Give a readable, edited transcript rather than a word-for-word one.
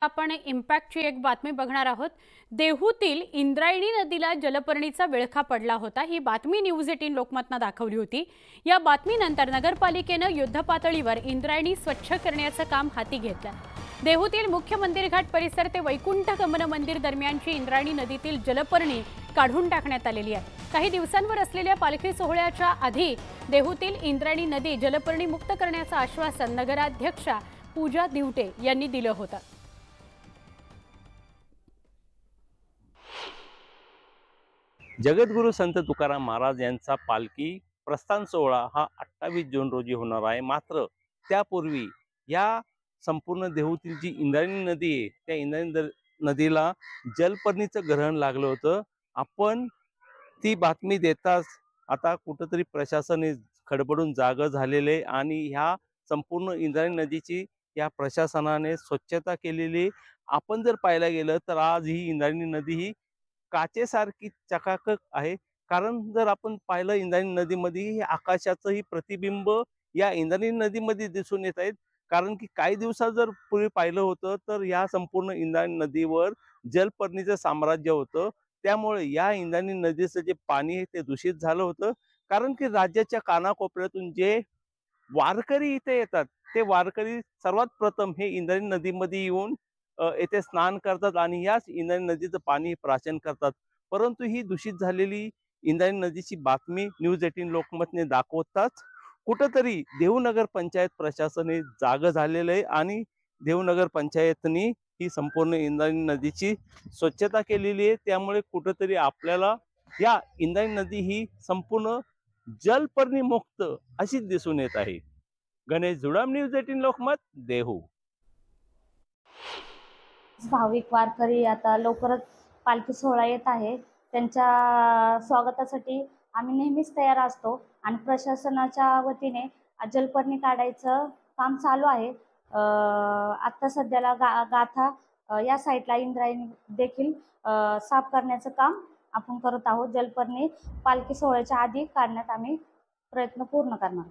आपण इम्पॅक्टची एक बातमी बघणार आहोत। देहूतील इंद्रायणी नदीला जलपर्णीचा विळखा पडला होता। ही बातमी न्यूज 18 लोकमतनं दाखवली होती। या बातमीनंतर नगरपालिकेने युद्धपातळीवर इंद्रायणी स्वच्छ करण्याचं काम हाती घेतलं। देहूतील मुख्य मंदिर घाट परिसर ते वैकुंठ गमन मंदिर दरम्यानची इंद्रायणी नदीतील जलपर्णी काढून टाकण्यात आलेली आहे। काही दिवसांवर असलेल्या पालखी सोहळ्याच्या आधी देहूतील इंद्रायणी नदी जलपर्णी मुक्त करण्याचं आश्वासन नगराध्यक्षा पूजा दिवटे यांनी दिलं होतं। जगद्गुरू संत तुकाराम महाराज यांचा पालखी प्रस्थान सोहळा हा 28 जून रोजी होणार आहे। मात्र त्यापूर्वी या संपूर्ण देहूतील जी इंद्रायणी नदी आहे त्या इंद्रायणी नदीला जलपर्णीचं ग्रहण लागलं होतं। आपण ती बातमी देताच आता कुठंतरी प्रशासन खडबडून जागं झालेले आणि ह्या संपूर्ण इंद्रायणी नदीची या प्रशासनाने स्वच्छता केलेली। आपण जर पाहायला गेलं तर आज ही इंद्रायणी नदी ही काचेसारखी चकाकक आहे। कारण जर आपण पाहिलं इंद्रायणी नदीमध्ये आकाशाचंही प्रतिबिंब या इंद्रायणी नदीमध्ये दिसून येत आहेत। कारण की काही दिवसात जर पूर्वी पाहिलं होतं तर या संपूर्ण इंद्रायणी नदीवर जलपर्णीचं साम्राज्य होतं। त्यामुळे या इंद्रायणी नदीचं जे पाणी आहे ते दूषित झालं होतं। कारण की राज्याच्या कानाकोपऱ्यातून जे वारकरी इथे येतात ते वारकरी सर्वात प्रथम हे इंद्रायणी नदीमध्ये येऊन येथे स्नान करतात आणि याच इंद्रायणी नदीचं पाणी प्राशन करतात। परंतु ही दूषित झालेली इंद्रायणी नदीची बातमी न्यूज 18 लोकमतने दाखवताच कुठंतरी देहू नगर पंचायत प्रशासन हे जागं झालेलं आहे आणि देहू नगर पंचायतनी ही संपूर्ण इंद्रायणी नदीची स्वच्छता केलेली आहे। त्यामुळे कुठंतरी आपल्याला या इंद्रायणी नदी ही संपूर्ण जलपर्णी मुक्त अशी दिसून येत आहे। गणेश जुडाम, न्यूज 18 लोकमत, देहू। भाविक वारकरी आता लवकरच पालखी सोहळा येत आहे। त्यांच्या स्वागतासाठी आम्ही नेहमीच तयार असतो आणि प्रशासनाच्या वतीने जलपर्णी काढायचं काम चालू आहे। आता सध्याला गाथा या साईडला इंद्रायणी देखील साफ करण्याचं काम आपण करत आहोत। जलपर्णी पालखी सोहळ्याच्या आधी काढण्यात आम्ही प्रयत्न पूर्ण करणार।